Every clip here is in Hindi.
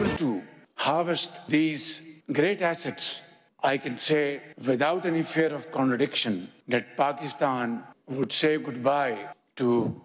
able to harvest these great assets, I can say without any fear of contradiction that Pakistan would say goodbye to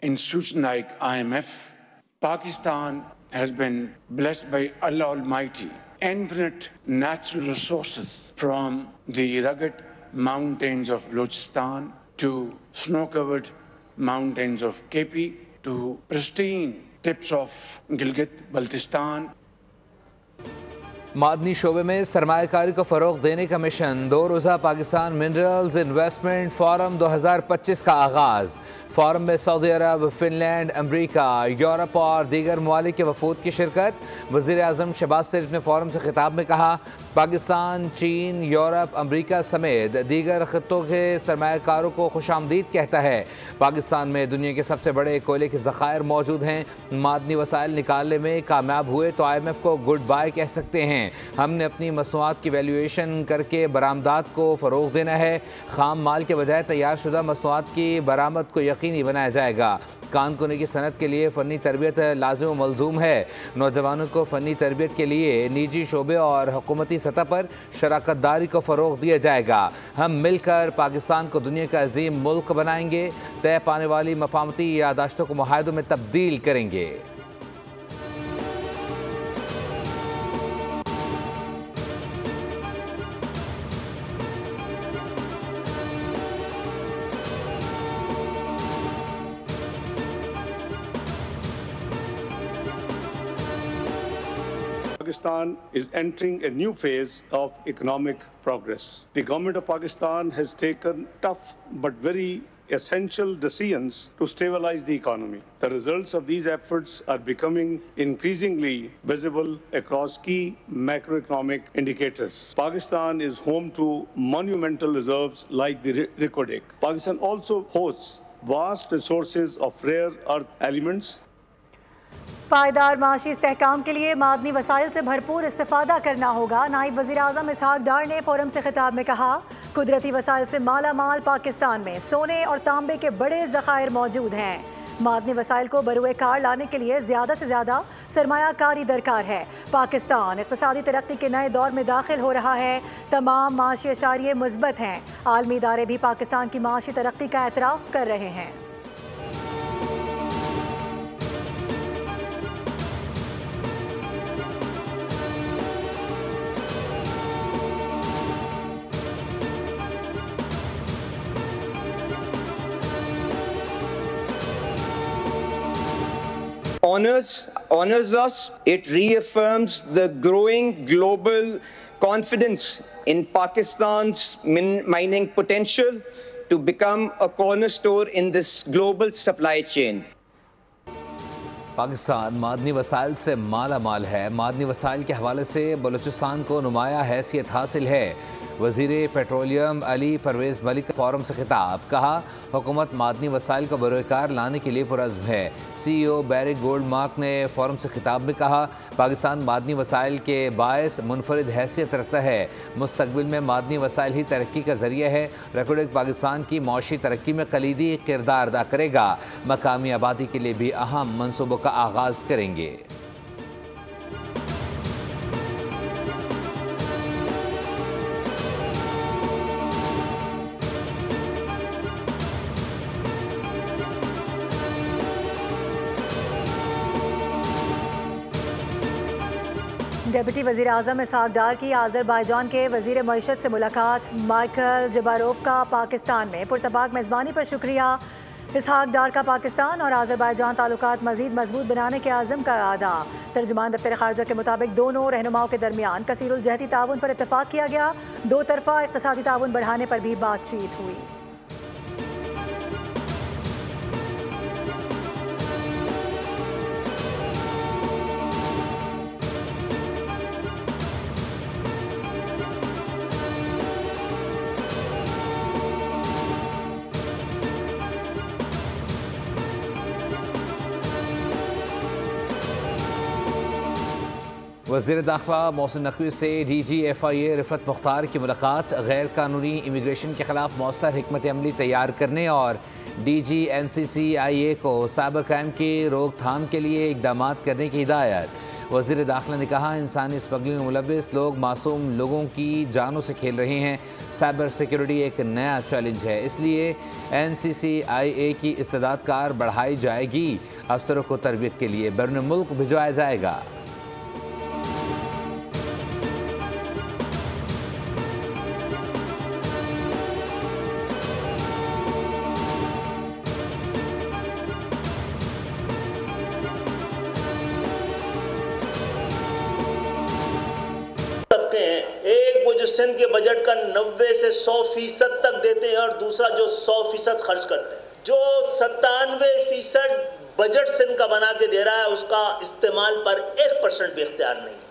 institutions like IMF. Pakistan has been blessed by Allah Almighty, infinite natural resources from the rugged mountains of Balochistan to snow-covered mountains of KP to pristine tips of Gilgit-Baltistan. मादनी शोबे में सरमायाकारी को फ़रोग़ देने का मिशन 2 रोज़ा पाकिस्तान मिनरल्स इन्वेस्टमेंट फोरम 2025 का आगाज़। फोरम में सऊदी अरब, फिनलैंड, अमरीका, यूरोप और दीगर ममालिक के वफूद की शिरकत। वज़ीर आज़म शहबाज शरीफ ने फोरम से खिताब में कहा, पाकिस्तान, चीन, यूरोप, अमरीका समेत दीगर ख़ित्तों के सरमायाकारों को खुशामदीद कहता है। पाकिस्तान में दुनिया के सबसे बड़े कोयले के ज़खायर मौजूद हैं। मादनी वसाइल निकालने में कामयाब हुए तो IMF को गुड बाय कह सकते हैं। हमने अपनी मसनूआत की वैल्यूएशन करके बरामदात को फ़रोग़ देना है। ख़ाम माल के बजाय तैयार शुदा मसनूआत की बरामद को यकीनी बनाया जाएगा। कानकुनी की सनत के लिए फ़नी तरबियत लाज़िम व मलज़ूम है। नौजवानों को फ़नी तरबियत के लिए निजी शोबे और हुकूमती सतह पर शराकत दारी को फ़रोग़ दिया जाएगा। हम मिलकर पाकिस्तान को दुनिया का अजीम मुल्क बनाएंगे। तय पाने वाली मफामती यादाश्तों को मुआहदों में तब्दील करेंगे। Pakistan is entering a new phase of economic progress. The government of Pakistan has taken tough but very essential decisions to stabilize the economy. The results of these efforts are becoming increasingly visible across key macroeconomic indicators. Pakistan is home to monumental reserves like the Reko. Pakistan also hosts vast resources of rare earth elements. पायदार माशी इस्तेहकाम के लिए मादनी वसाइल से भरपूर इस्तेफादा करना होगा। नायब वज़ीर आज़म इसहाक डार ने फोरम से खिताब में कहा, कुदरती वसाइल से माला माल पाकिस्तान में सोने और तांबे के बड़े ज़खायर मौजूद हैं। मादनी वसाइल को बरूए कार लाने के लिए ज़्यादा से ज़्यादा सरमायाकारी दरकार है। पाकिस्तान इक़्तिसादी तरक्की के नए दौर में दाखिल हो रहा है। तमाम माशी अशारिये मुस्बत हैं। आलमी इदारे भी पाकिस्तान की माशी तरक्की का एतराफ़ कर रहे हैं। honors us. It reaffirms the growing global confidence in Pakistan's mining potential to become a cornerstone in this global supply chain. Pakistan मादनी वसाइल से माला माल है। मादनी वसाइल के हवाले से बलूचिस्तान को नुमाया हैसियत हासिल है। वज़ीर पेट्रोलियम अली परवेज़ मलिक फोरम से खिताब, कहा हुकूमत मादनी वसाइल को बरोकार लाने के लिए पुरज़्म है। CEO बैरिक गोल्डमार्क ने फोरम से खिताब में कहा, पाकिस्तान मादनी वसाइल के बायस मुनफरिद हैसियत रखता है। मुस्तक़बिल में मादनी वसाइल ही तरक्की का ज़रिया है। रेकोडेक पाकिस्तान की मौशी तरक्की में कलीदी किरदार अदा करेगा। मकामी आबादी के लिए भी अहम मनसूबों का आगाज़ करेंगे। डेप्यूटी वज़ीर आज़म इसहाक डार की आज़रबाईजान के वज़ीर मईशत से मुलाकात। माइकल जबारोव का पाकिस्तान में पुरतबाक मेज़बानी पर शुक्रिया। इसहाक डार का पाकिस्तान और आज़रबाईजान ताल्लुकात मज़ीद मजबूत बनाने के आज़म का इरादा। तर्जुमान दफ्तर ख़ारजा के मुताबिक दोनों रहनुमाओं के दरमियान कसीरुल जहती ताउन पर इत्तफ़ाक़ किया गया। दो तरफ़ा इक़्तिसादी ताउन बढ़ाने पर भी बातचीत हुई। वज़ीर दाखिला मोहसिन नकवी से DG FIA रिफत मुख्तार की मुलाकात। गैर कानूनी इमिग्रेशन के ख़िलाफ़ मौसर हिकमत अमली तैयार करने और DG NCCIA को साइबर क्राइम की रोकथाम के लिए इक़दाम करने की हिदायत। वज़ीर दाखिला ने कहा, इंसानी स्मगलिंग में मुलव्विस लोग मासूम लोगों की जानों से खेल रहे हैं। साइबर सिक्योरिटी एक नया चैलेंज है, इसलिए NCCIA की इस्तेदाद कार बढ़ाई जाएगी। अफसरों को तरबियत के लिए बैरून मुल्क भिजवाया जाएगा। सिंध के बजट का 90 से 100% तक देते हैं और दूसरा जो 100% खर्च करते हैं, जो 97% बजट सिंध का बना के दे रहा है, उसका इस्तेमाल पर 1% भी इख्तियार नहीं है।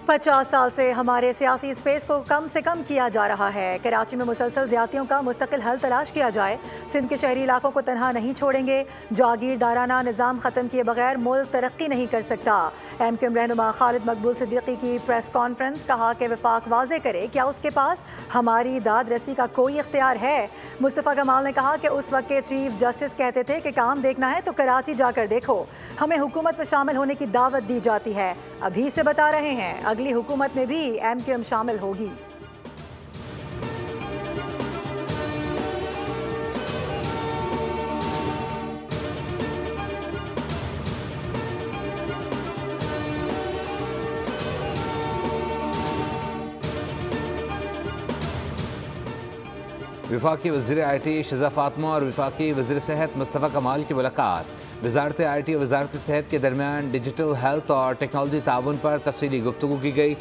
50 साल से हमारे सियासी स्पेस को कम से कम किया जा रहा है। कराची में मुसलसल ज़्यादतियों का मुस्तकिल हल तलाश किया जाए। सिंध के शहरी इलाकों को तनहा नहीं छोड़ेंगे। जागीरदाराना निज़ाम ख़त्म किए बगैर मुल्क तरक्की नहीं कर सकता। MQM रहनुमा खालिद मकबूल सिद्दीकी की प्रेस कॉन्फ्रेंस, कहा कि वफाक वाज़े करे क्या उसके पास हमारी दाद रसी का कोई इख्तियार है। मुस्तफ़ा कमाल ने कहा कि उस वक्त के चीफ जस्टिस कहते थे कि काम देखना है तो कराची जाकर देखो, हमें हुकूमत में शामिल होने की दावत दी जाती है। अभी से बता रहे हैं अगली हुकूमत में भी MQM शामिल होगी। वफाकी वज़ीर IT शिज़ा फातिमा और वफाकी वज़ीर सेहत मुस्तफ़ा कमाल की मुलाकात। वज़ारत IT और वज़ारत सेहत के दरमियान डिजिटल हेल्थ और टेक्नोलॉजी ताउन पर तफसीली गुफ्तगू की गई।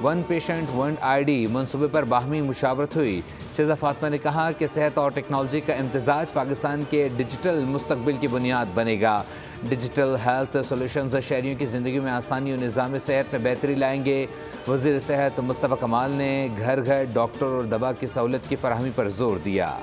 1 पेशेंट 1 ID मनसूबे पर बाहमी मुशावरत हुई। शिज़ा फातिमा ने कहा कि सेहत और टेक्नोलॉजी का इम्तिजाज पाकिस्तान के डिजिटल मुस्तकबिल की बुनियाद बनेगा। डिजिटल हेल्थ सोल्यूशंस शहरियों की ज़िंदगी में आसानी और निज़ाम सेहत में बेहतरी लाएंगे। वज़ीर सेहत मुस्तफ़ा कमाल ने घर घर डॉक्टर और दवा की सहूलत की फराहमी पर जोर दिया।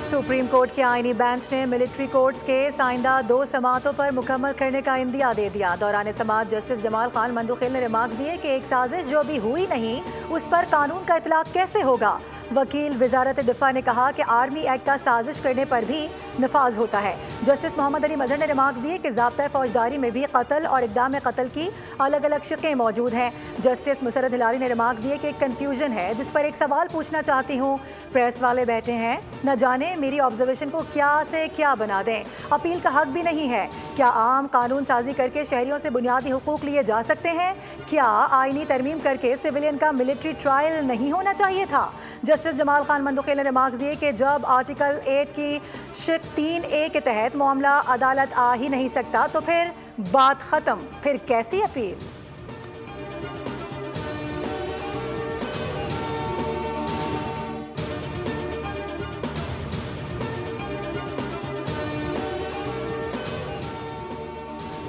सुप्रीम कोर्ट के आईनी बेंच ने मिलिट्री कोर्ट्स के आइंदा 2 समातों पर मुकम्मल करने का इंदिया दे दिया। दौरान समात जस्टिस जमाल खान मंदुखिल ने रिमार्क दिए कि एक साजिश जो अभी हुई नहीं, उस पर कानून का इतलाक कैसे होगा। वकील वजारत दिफा ने कहा कि आर्मी एक्ट का साजिश करने पर भी नफाज होता है। जस्टिस मोहम्मद अली मजहर ने रिमार्क दिए कि ज़ाब्ता फौजदारी में भी कत्ल और इक़दाम कत्ल की अलग अलग शिकें मौजूद हैं। जस्टिस मुसरत हिलाली ने रिमार्क दिए कि एक कन्फ्यूजन है जिस पर एक सवाल पूछना चाहती हूँ। प्रेस वाले बैठे हैं, न जाने मेरी ऑब्जर्वेशन को क्या से क्या बना दें। अपील का हक भी नहीं है। क्या आम कानून साजी करके शहरियों से बुनियादी हुकूक लिए जा सकते हैं? क्या आईनी तरमीम करके सिविलियन का मिलिट्री ट्रायल नहीं होना चाहिए था? जस्टिस जमाल खान मंदुखिल ने रिमार्क दिए कि जब आर्टिकल 8 की शिक 3A के तहत मामला अदालत आ ही नहीं सकता तो फिर बात ख़त्म, फिर कैसी अपील।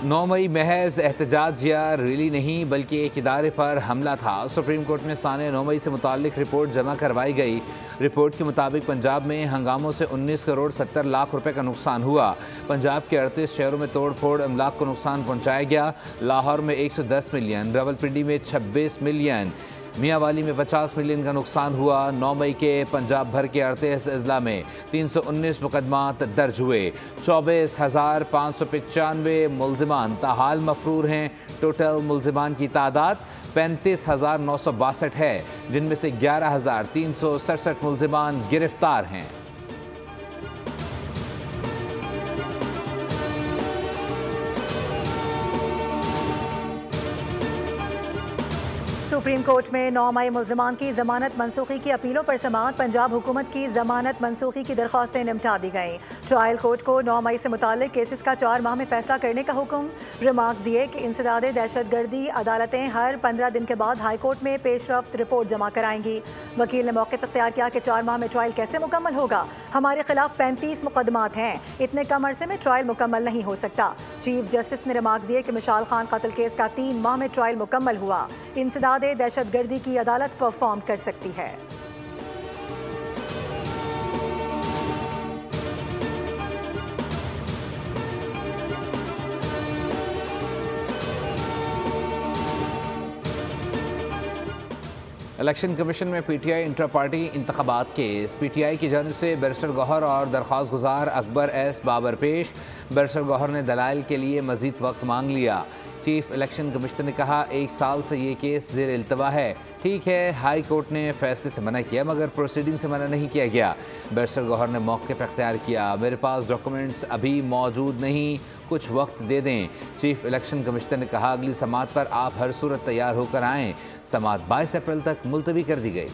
नौ मई महज एहतजाज या रैली नहीं बल्कि एक इदारे पर हमला था। सुप्रीम कोर्ट में साने 9 मई से मुताल्लिक रिपोर्ट जमा करवाई गई। रिपोर्ट के मुताबिक पंजाब में हंगामों से 19 करोड़ 70 लाख रुपए का नुकसान हुआ। पंजाब के 38 शहरों में तोड़ फोड़ अमलाक को नुकसान पहुंचाया गया। लाहौर में 110 मिलियन, रावलपिंडी में 26 मिलियन, मियांवाली में 50 मिलियन का नुकसान हुआ। 9 मई के पंजाब भर के 38 अजला में 319 मुकदमात दर्ज हुए। 24,595 मुल्जिमान ताहाल मफरूर हैं। टोटल मुल्जिमान की तादाद 35,962 है, जिनमें से 11,367 मुल्जिमान गिरफ्तार हैं। सुप्रीम कोर्ट में 9 मई मुल्जिमान की जमानत मनसूखी की अपीलों पर समाअत। पंजाब हुकूमत की जमानत मनसूखी की दरख्वास्तें निपटा दी गईं। ट्रायल कोर्ट को 9 मई से मुताल्लिक केसेस का 4 माह में फैसला करने का हुक्म। रिमार्क दिए कि इंसदाद दहशतगर्दी अदालतें हर 15 दिन के बाद हाई कोर्ट में पेशरफ्त रिपोर्ट जमा कराएंगी। वकील ने मौक़िफ़ इख्तियार किया कि 4 माह में ट्रायल कैसे मुकम्मल होगा। हमारे खिलाफ 35 मुकदमात हैं, इतने कम अरसे में ट्रायल मुकम्मल नहीं हो सकता। चीफ जस्टिस ने रिमार्क दिए कि मिशाल खान कत्ल केस का 3 माह में ट्रायल मुकम्मल हुआ। इंसदाद दहशतगर्दी की अदालत परफॉर्म कर सकती है। इलेक्शन कमीशन में पीटीआई इंटर पार्टी इंतखाबात केस। पीटीआई की जानिब से बैरिस्टर गौहर और दरख्वास्त गुजार अकबर एस बाबर पेश। बैरिस्टर गौहर ने दलाइल के लिए मजीद वक्त मांग लिया। चीफ इलेक्शन कमिश्नर ने कहा 1 साल से ये केस ज़ेर इल्तवा है। ठीक है, हाई कोर्ट ने फैसले से मना किया मगर प्रोसीडिंग से मना नहीं किया गया। बैरिस्टर गौहर ने मौक़िफ़ इख्तियार किया, मेरे पास डॉक्यूमेंट्स अभी मौजूद नहीं, कुछ वक्त दे दें। चीफ इलेक्शन कमिश्नर ने कहा अगली समाअत पर आप हर सूरत तैयार होकर आएँ। समाअत 22 अप्रैल तक मुलतवी कर दी गई।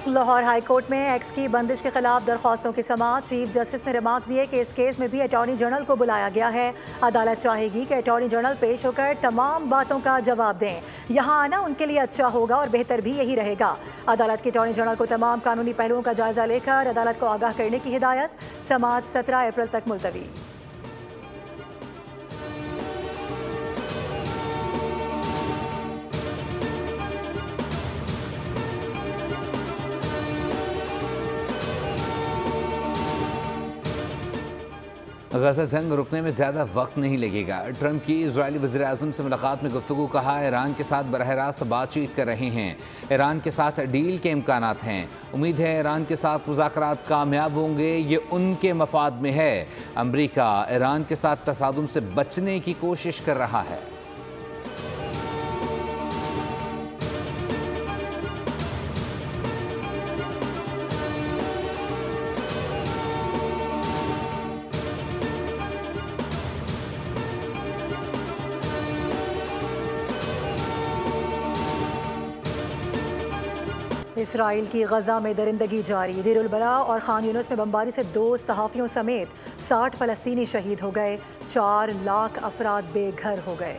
लाहौर हाई कोर्ट में एक्स की बंदिश के खिलाफ दरख्वास्तों की समाअत। चीफ जस्टिस ने रिमार्क दिए कि इस केस में भी अटॉर्नी जनरल को बुलाया गया है। अदालत चाहेगी कि अटॉर्नी जनरल पेश होकर तमाम बातों का जवाब दें। यहाँ आना उनके लिए अच्छा होगा और बेहतर भी यही रहेगा। अदालत के अटॉर्नी जनरल को तमाम कानूनी पहलुओं का जायजा लेकर अदालत को आगाह करने की हिदायत। समाअत 17 अप्रैल तक मुलतवी। गज़ा जंग रुकने में ज़्यादा वक्त नहीं लगेगा। ट्रंप की इजरायली वज़ीर-ए-आज़म से मुलाकात में गुफ्तगू। कहा ईरान के साथ बरह रास्त बातचीत कर रहे हैं। ईरान के साथ डील के इम्कानात हैं। उम्मीद है ईरान के साथ मुज़ाकरात कामयाब होंगे, ये उनके मफाद में है। अमरीका ईरान के साथ तसादुम से बचने की कोशिश कर रहा है। इसराइल की गजा में दरिंदगी जारी। देर उल बला और खान यूनुस में बमबारी से 2 सहाफ़ियों समेत 60 फ़लस्तीनी शहीद हो गए। 4 लाख अफराद बेघर हो गए।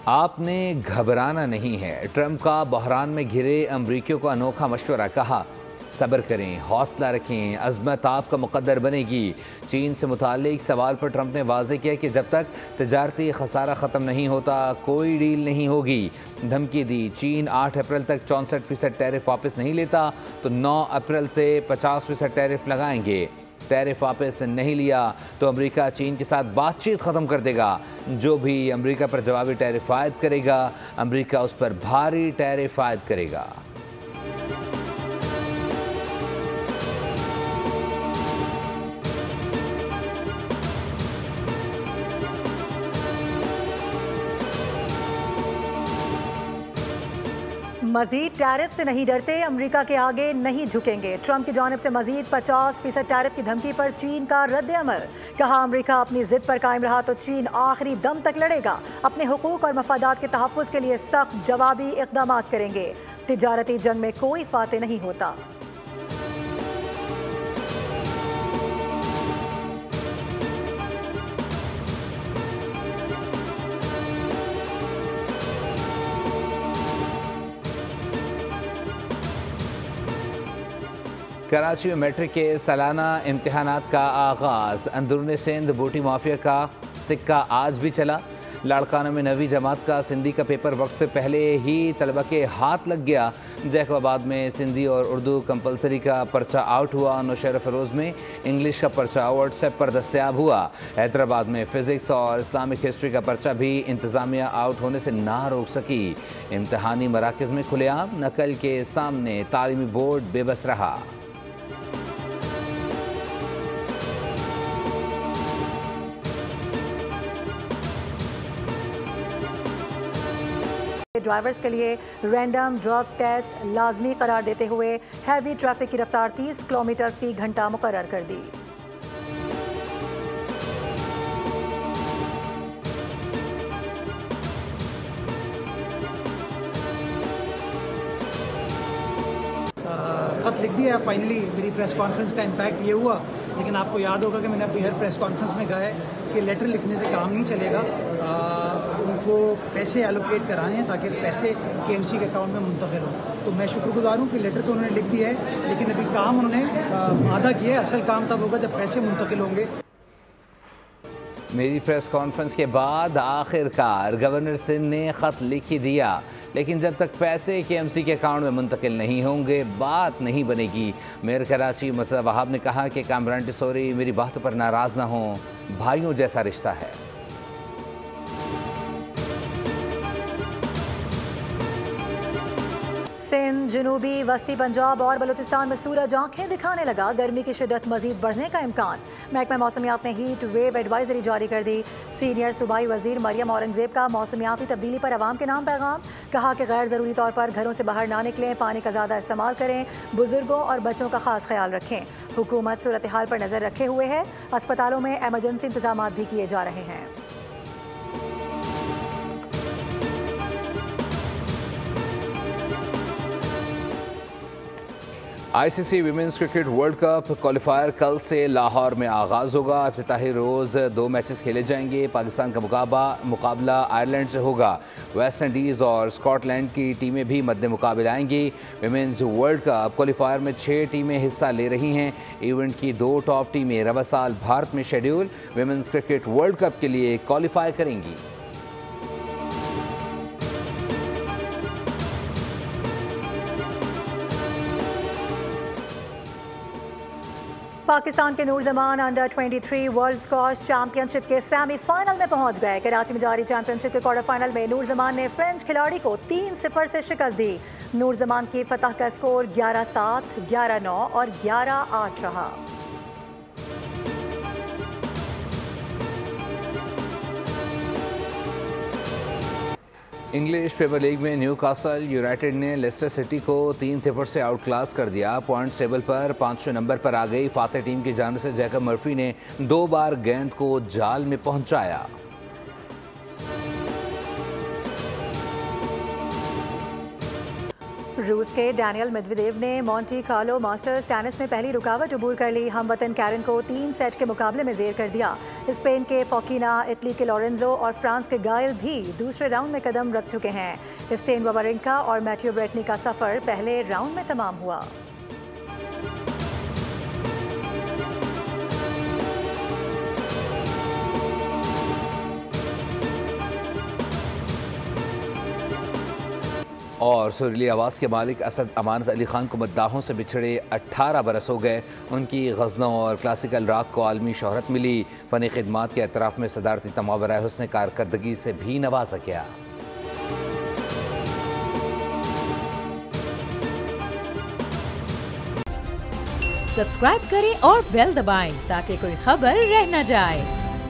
आपने घबराना नहीं है। ट्रंप का बहरान में घिरे अमरीकियों को अनोखा मशवरा। कहा सब्र करें, हौसला रखें, अज़मत आपका मुक़द्दर बनेगी। चीन से मुताल्लिक सवाल पर ट्रंप ने वाज़ेह किया कि जब तक तजारती खसारा ख़त्म नहीं होता कोई डील नहीं होगी। धमकी दी चीन 8 अप्रैल तक 64% टैरिफ वापस नहीं लेता तो 9 अप्रैल से 50% टैरिफ लगाएंगे। टैरिफ वापस नहीं लिया तो अमेरिका चीन के साथ बातचीत ख़त्म कर देगा। जो भी अमेरिका पर जवाबी टैरिफ आयद करेगा अमेरिका उस पर भारी टैरिफ आयद करेगा। मजीद टैरिफ से नहीं डरते, अमेरिका के आगे नहीं झुकेंगे। ट्रंप की जानिब से मजीद 50% टैरिफ की धमकी पर चीन का रद्द अमल। कहा अमेरिका अपनी जिद पर कायम रहा तो चीन आखिरी दम तक लड़ेगा। अपने हुकूक और मफादात के तहफ़्फ़ुज़ के लिए सख्त जवाबी इक़दाम करेंगे। तिजारती जंग में कोई फाते नहीं होता। कराची में मैट्रिक के सालाना इम्तिहानात का आगाज़। अंदरूनी सिंध बूटी माफिया का सिक्का आज भी चला। लाड़काना में 9वीं जमात का सिंधी का पेपर वक्त से पहले ही तलबा के हाथ लग गया। जैकबाबाद में सिंधी और उर्दू कंपलसरी का पर्चा आउट हुआ। नौशहर फ़िरोज़ में इंग्लिश का पर्चा व्हाट्सएप पर दस्तयाब हुआ। हैदराबाद में फ़िज़िक्स और इस्लामिक हिस्ट्री का पर्चा भी इंतज़ामिया आउट होने से ना रोक सकी। इम्तहानी मराकज़ में खुलेआम नकल के सामने तालीमी बोर्ड बेबस रहा। ड्राइवर्स के लिए रैंडम ड्रग टेस्ट लाजमी करार देते हुए हैवी ट्रैफिक की रफ्तार 30 किलोमीटर फी घंटा मुकर्रर कर दी। खत लिख दिया फाइनली। मेरी प्रेस कॉन्फ्रेंस का इम्पैक्ट ये हुआ, लेकिन आपको याद होगा कि मैंने अपनी हर प्रेस कॉन्फ्रेंस में कहा है कि लेटर लिखने से काम नहीं चलेगा। उनको पैसे एलोकेट कराए हैं ताकि पैसे KMC के अकाउंट में मुंतकिल हों। तो मैं शुक्रगुजार हूँ कि लेटर तो उन्होंने लिख दिया है, लेकिन अभी काम उन्होंने आधा किया है। असल काम तब होगा जब पैसे मुंतकिल होंगे। मेरी प्रेस कॉन्फ्रेंस के बाद आखिरकार गवर्नर सिंध ने ख़त लिख ही दिया, लेकिन जब तक पैसे KMC के अकाउंट में मुंतकिल नहीं होंगे बात नहीं बनेगी। मेयर कराची मसला वहाब ने कहा कि कामरान टिसोरी मेरी बातों पर नाराज़ ना हों, भाइयों जैसा रिश्ता है। सिंध, जनूबी, वस्ती पंजाब और बलूचिस्तान में सूरज आंखें दिखाने लगा। गर्मी की शिद्दत मजीद बढ़ने का इम्कान। महकमा मौसमियात ने हीट वेव एडवाइजरी जारी कर दी। सीनियर सूबाई वजीर मरियम औरंगजेब का मौसमियाती तब्दीली पर आवाम के नाम पैगाम। कहा कि गैर ज़रूरी तौर पर घरों से बाहर ना निकलें, पानी का ज़्यादा इस्तेमाल करें, बुजुर्गों और बच्चों का खास ख्याल रखें। हुकूमत सूरत हाल पर नज़र रखे हुए है। अस्पतालों में एमरजेंसी इंतजाम भी किए जा रहे हैं। ICC women's cricket world cup qualifier कल से लाहौर में आगाज़ होगा। इफ्तिताही रोज़ 2 मैचेस खेले जाएंगे। पाकिस्तान का मुकाबला आयरलैंड से होगा। वेस्ट इंडीज़ और स्कॉटलैंड की टीमें भी मद्दे मुकाबले आएंगी। विमेंस वर्ल्ड कप क्वालिफायर में 6 टीमें हिस्सा ले रही हैं। इवेंट की 2 टॉप टीमें रवा साल भारत में schedule women's cricket world cup के लिए क्वालिफाई करेंगी। पाकिस्तान के Noor Zaman under 23 world squash championship के सेमीफाइनल में पहुंच गए। कराची में जारी चैंपियनशिप के क्वार्टर फाइनल में नूर जमान ने फ्रेंच खिलाड़ी को 3-0 से शिकस्त दी। नूर जमान की फतह का स्कोर 11-7, 11-9 और 11-8 रहा। इंग्लिश प्रीमियर लीग में न्यूकासल यूनाइटेड ने लेस्टर सिटी को 3-0 से आउट क्लास कर दिया। पॉइंट्स टेबल पर 5वें नंबर पर आ गई। फातह टीम की जानिब से जैकब मर्फी ने 2 बार गेंद को जाल में पहुंचाया। रूस के डैनियल मेदवेदेव ने मॉन्टी कार्लो मास्टर्स टेनिस में पहली रुकावट अबूर कर ली। हमवतन कैरन को 3 सेट के मुकाबले में जेर कर दिया। स्पेन के फोकिना, इटली के लोरेंजो और फ्रांस के गायल भी दूसरे राउंड में कदम रख चुके हैं। स्टेन वावरिंका और मैथ्यू ब्रेटनी का सफर पहले राउंड में तमाम हुआ। और सुरीली आवाज़ के मालिक असद अमानत अली खान को मद्दाहों से बिछड़े 18 बरस हो गए। उनकी गज़लों और क्लासिकल रॉक को आलमी शोहरत मिली। फ़नी खिदमात के एतराफ़ में सदारती तमाम बराए हुस्न कारकर्दगी से भी नवाजा गया। सब्सक्राइब करें और बेल दबाएं ताकि कोई खबर रह न जाए।